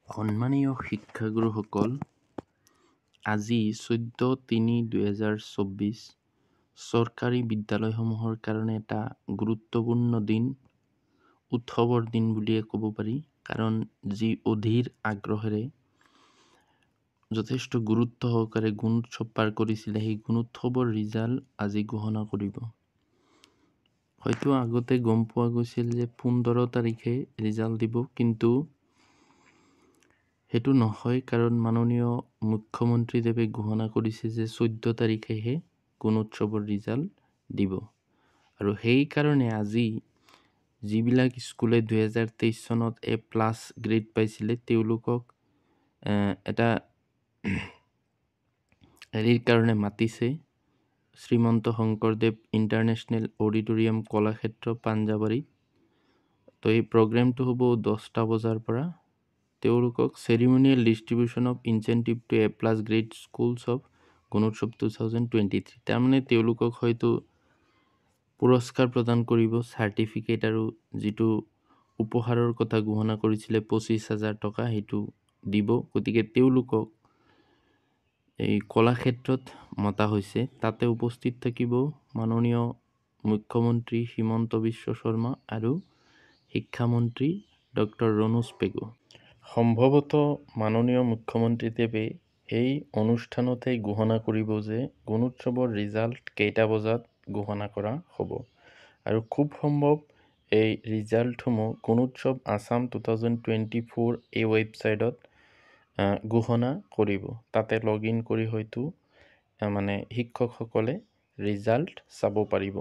সন্মানীয় শিক্ষাগুৰুসকল, আজি 14/3/2024 চৰকাৰী বিদ্যালয়সমূহৰ কাৰণে এটা গুৰুত্বপূৰ্ণ দিন, উৎসৱৰ দিন বুলিয়ে ক'ব পাৰি। কাৰণ যি অধীৰ আগ্ৰহেৰে যথেষ্ট গুৰুত্ব সহকাৰে গুণোৎসৱ পাৰ কৰিছিলে, সেই গুণোৎসৱৰ ৰিজাল্ট আজি ঘোষণা কৰিব। হয়তো আগতে গম পোৱা গৈছিল যে 15 তাৰিখে ৰিজাল্ট দিব, কিন্তু সেইটো নহয়। কাৰণ মাননীয় মুখ্যমন্ত্ৰীদেৱে ঘোষণা কৰিছে যে 14 তাৰিখেহে গুণোৎসৱৰ ৰিজাল্ট দিব। আৰু সেইকাৰণে আজি যিবিলাক স্কুলে 2023 চনত A+ গ্ৰেড পাইছিলে, তেওঁলোকক এটা হেৰিৰ কাৰণে মাতিছে। শ্ৰীমন্ত শংকৰদেৱ ইণ্টাৰনেশ্যনেল অডিটৰিয়াম কলাক্ষেত্ৰ, পাঞ্জাবাৰীত। তো এই প্ৰগ্ৰেমটো হ'ব 10টা বজাৰ পৰা। তেওঁলোকক ceremonial distribution of incentive to A+ grade schools of Gunotsav 2023। তাৰমানে তেওঁলোকক হয়তো পুৰস্কাৰ প্ৰদান কৰিব, চাৰ্টিফিকেট, আৰু যিটো উপহাৰৰ কথা ঘোষণা কৰিছিলে 25,000 টকা, সেইটো দিব। গতিকে তেওঁলোকক এই কলাক্ষেত্ৰত মতা হৈছে। তাতে উপস্থিত থাকিব মাননীয় মুখ্যমন্ত্ৰী হিমন্ত বিশ্ব শৰ্মা আৰু শিক্ষামন্ত্ৰী ডক্টৰ ৰণোজ পেগু। সম্ভৱতঃ মাননীয় মুখ্যমন্ত্ৰীদেৱে এই অনুষ্ঠানতে ঘোষণা কৰিব যে গুণোৎসৱৰ ৰিজাল্ট কেইটা বজাত ঘোষণা কৰা হ'ব। আৰু খুব সম্ভৱ এই ৰিজাল্টসমূহ গুণোৎসৱ আছাম 2024 এই ৱেবছাইটত ঘোষণা কৰিব। তাতে লগ ইন কৰি হয়তো শিক্ষকসকলে ৰিজাল্ট চাব পাৰিব।